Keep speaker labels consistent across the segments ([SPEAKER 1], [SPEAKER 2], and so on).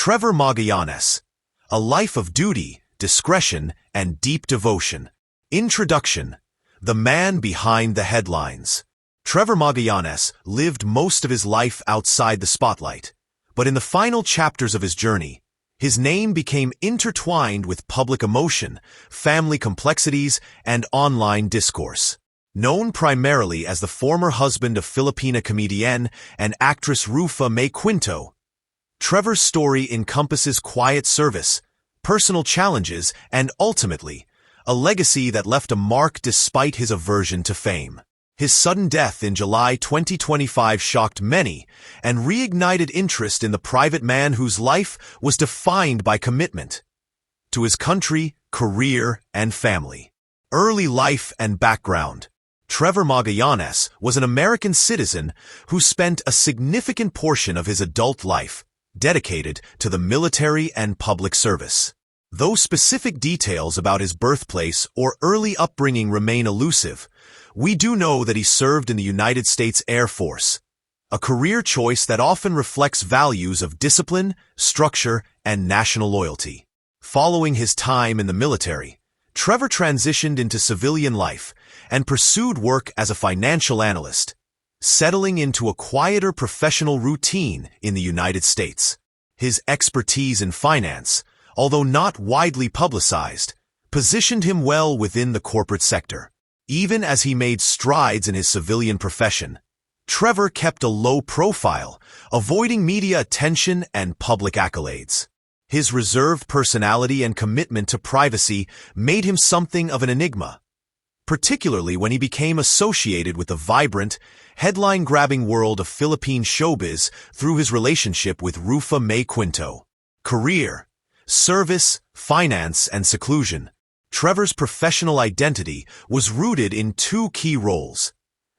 [SPEAKER 1] Trevor Magallanes, A Life of Duty, Discretion, and Deep Devotion. Introduction. The man behind the headlines. Trevor Magallanes lived most of his life outside the spotlight, but in the final chapters of his journey, his name became intertwined with public emotion, family complexities, and online discourse. Known primarily as the former husband of Filipina comedienne and actress Rufa Mae Quinto, Trevor's story encompasses quiet service, personal challenges, and ultimately, a legacy that left a mark despite his aversion to fame. His sudden death in July 2025 shocked many and reignited interest in the private man whose life was defined by commitment to his country, career, and family. Early life and background. Trevor Magallanes was an American citizen who spent a significant portion of his adult life dedicated to the military and public service. Though specific details about his birthplace or early upbringing remain elusive, we do know that he served in the United States Air Force, a career choice that often reflects values of discipline, structure, and national loyalty. Following his time in the military, Trevor transitioned into civilian life and pursued work as a financial analyst, settling into a quieter professional routine in the United States. His expertise in finance, although not widely publicized, positioned him well within the corporate sector. Even as he made strides in his civilian profession, Trevor kept a low profile, avoiding media attention and public accolades. His reserved personality and commitment to privacy made him something of an enigma, particularly when he became associated with the vibrant, headline-grabbing world of Philippine showbiz through his relationship with Rufa Mae Quinto. Career, service, finance, and seclusion. Trevor's professional identity was rooted in two key roles,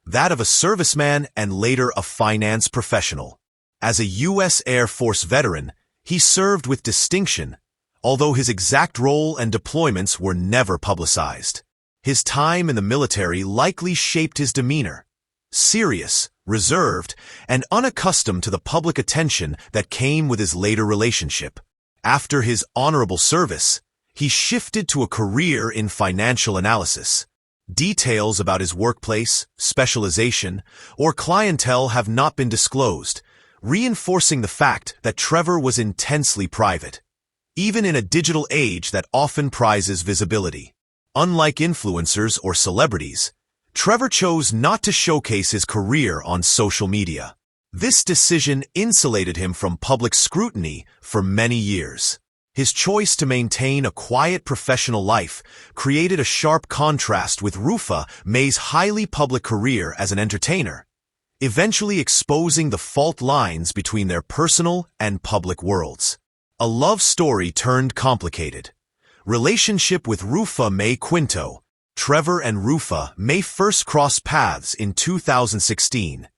[SPEAKER 1] that of a serviceman and later a finance professional. As a U.S. Air Force veteran, he served with distinction, although his exact role and deployments were never publicized. His time in the military likely shaped his demeanor, serious, reserved, and unaccustomed to the public attention that came with his later relationship. After his honorable service, he shifted to a career in financial analysis. Details about his workplace, specialization, or clientele have not been disclosed, reinforcing the fact that Trevor was intensely private, even in a digital age that often prizes visibility. Unlike influencers or celebrities, Trevor chose not to showcase his career on social media. This decision insulated him from public scrutiny for many years. His choice to maintain a quiet professional life created a sharp contrast with Rufa Mae's highly public career as an entertainer, eventually exposing the fault lines between their personal and public worlds. A love story turned complicated. Relationship with Rufa Mae Quinto. Trevor and Rufa Mae first crossed paths in 2016,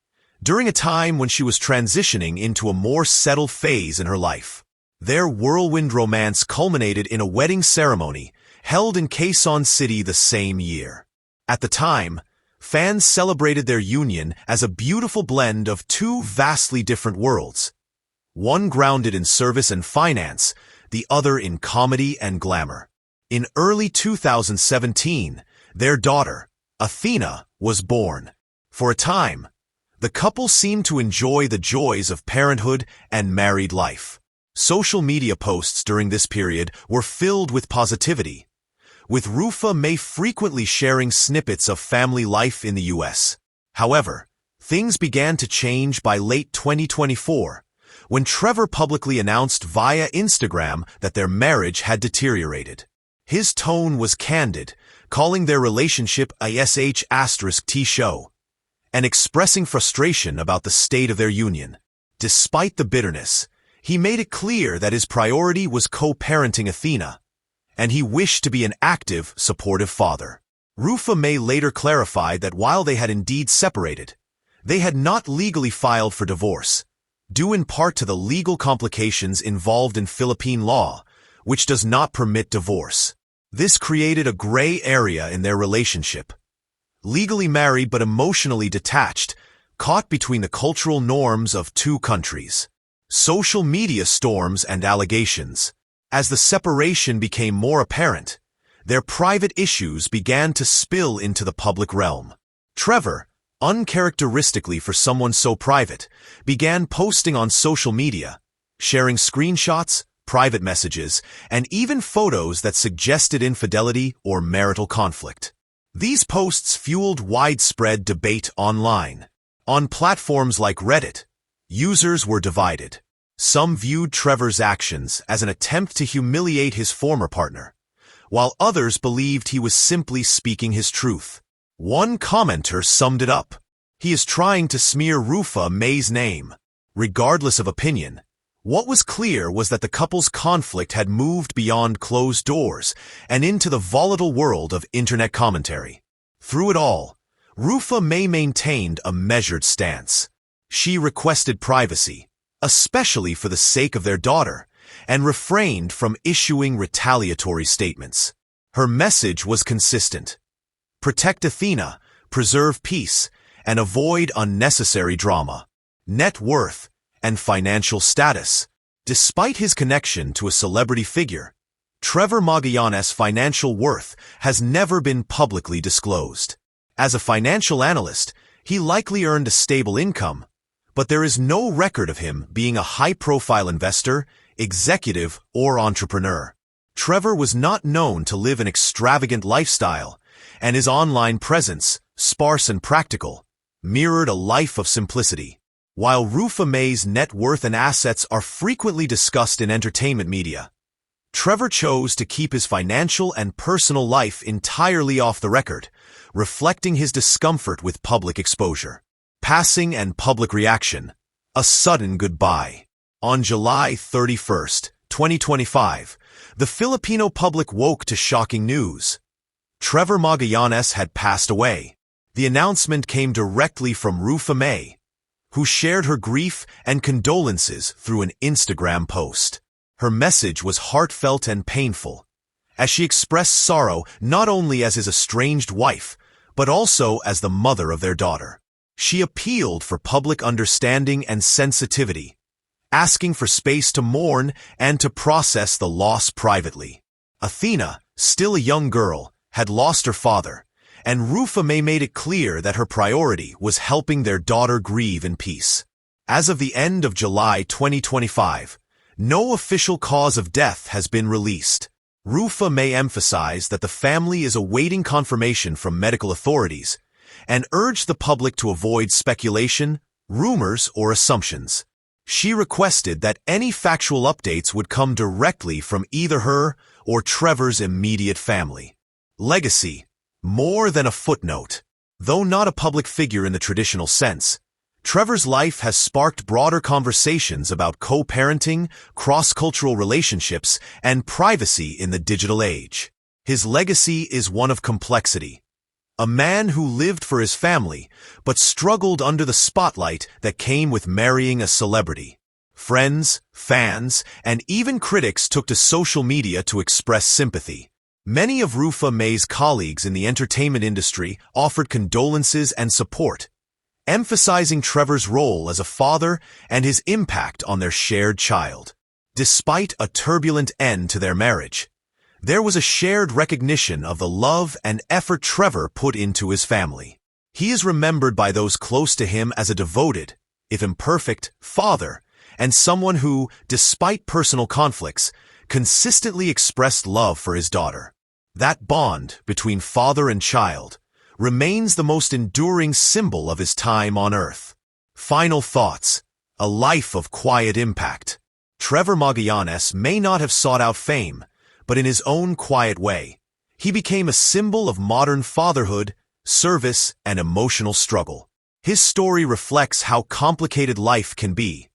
[SPEAKER 1] during a time when she was transitioning into a more settled phase in her life. Their whirlwind romance culminated in a wedding ceremony held in Quezon City the same year. At the time, fans celebrated their union as a beautiful blend of two vastly different worlds, one grounded in service and finance, the other in comedy and glamour. In early 2017, their daughter, Athena, was born. For a time, the couple seemed to enjoy the joys of parenthood and married life. Social media posts during this period were filled with positivity, with Rufa Mae frequently sharing snippets of family life in the U.S. However, things began to change by late 2024, when Trevor publicly announced via Instagram that their marriage had deteriorated. His tone was candid, calling their relationship a sh*t show, and expressing frustration about the state of their union. Despite the bitterness, he made it clear that his priority was co-parenting Athena, and he wished to be an active, supportive father. Rufa Mae later clarified that while they had indeed separated, they had not legally filed for divorce, due in part to the legal complications involved in Philippine law, which does not permit divorce. This created a gray area in their relationship. Legally married but emotionally detached, caught between the cultural norms of two countries. social media storms and allegations. As the separation became more apparent, their private issues began to spill into the public realm. Trevor, uncharacteristically for someone so private, began posting on social media, sharing screenshots, private messages, and even photos that suggested infidelity or marital conflict. These posts fueled widespread debate online. On platforms like Reddit, users were divided. Some viewed Trevor's actions as an attempt to humiliate his former partner, while others believed he was simply speaking his truth. One commenter summed it up: "He is trying to smear Rufa Mae's name." Regardless of opinion, what was clear was that the couple's conflict had moved beyond closed doors and into the volatile world of internet commentary. Through it all, Rufa Mae maintained a measured stance. She requested privacy, especially for the sake of their daughter, and refrained from issuing retaliatory statements. Her message was consistent: protect Athena, preserve peace, and avoid unnecessary drama. Net worth and financial status. Despite his connection to a celebrity figure, Trevor Magallanes' financial worth has never been publicly disclosed. As a financial analyst, he likely earned a stable income, but there is no record of him being a high-profile investor, executive, or entrepreneur. Trevor was not known to live an extravagant lifestyle, and his online presence, sparse and practical, mirrored a life of simplicity. While Rufa Mae's net worth and assets are frequently discussed in entertainment media, Trevor chose to keep his financial and personal life entirely off the record, reflecting his discomfort with public exposure. Passing and public reaction. A sudden goodbye. On July 31, 2025, the Filipino public woke to shocking news. Trevor Magallanes had passed away. The announcement came directly from Rufa Mae, who shared her grief and condolences through an Instagram post. Her message was heartfelt and painful, as she expressed sorrow not only as his estranged wife, but also as the mother of their daughter. She appealed for public understanding and sensitivity, asking for space to mourn and to process the loss privately. Athena, still a young girl, had lost her father, and Rufa Mae made it clear that her priority was helping their daughter grieve in peace. As of the end of July 2025, no official cause of death has been released. Rufa Mae emphasized that the family is awaiting confirmation from medical authorities and urged the public to avoid speculation, rumors, or assumptions. She requested that any factual updates would come directly from either her or Trevor's immediate family. Legacy. More than a footnote. Though not a public figure in the traditional sense, Trevor's life has sparked broader conversations about co-parenting, cross-cultural relationships, and privacy in the digital age. His legacy is one of complexity. A man who lived for his family, but struggled under the spotlight that came with marrying a celebrity. Friends, fans, and even critics took to social media to express sympathy. Many of Rufa Mae's colleagues in the entertainment industry offered condolences and support, emphasizing Trevor's role as a father and his impact on their shared child. Despite a turbulent end to their marriage, there was a shared recognition of the love and effort Trevor put into his family. He is remembered by those close to him as a devoted, if imperfect, father, and someone who, despite personal conflicts, consistently expressed love for his daughter. That bond between father and child remains the most enduring symbol of his time on Earth. Final thoughts. A life of quiet impact. Trevor Magallanes may not have sought out fame, but in his own quiet way, he became a symbol of modern fatherhood, service, and emotional struggle. His story reflects how complicated life can be,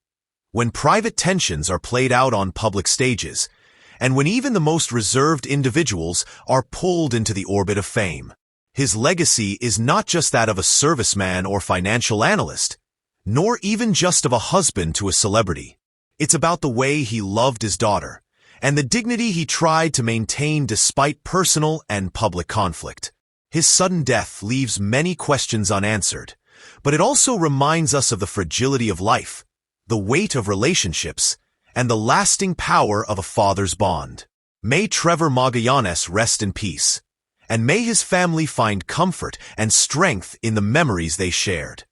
[SPEAKER 1] when private tensions are played out on public stages, and when even the most reserved individuals are pulled into the orbit of fame. His legacy is not just that of a serviceman or financial analyst, nor even just of a husband to a celebrity. It's about the way he loved his daughter, and the dignity he tried to maintain despite personal and public conflict. His sudden death leaves many questions unanswered, but it also reminds us of the fragility of life, the weight of relationships, and the lasting power of a father's bond. May Trevor Magallanes rest in peace, and may his family find comfort and strength in the memories they shared.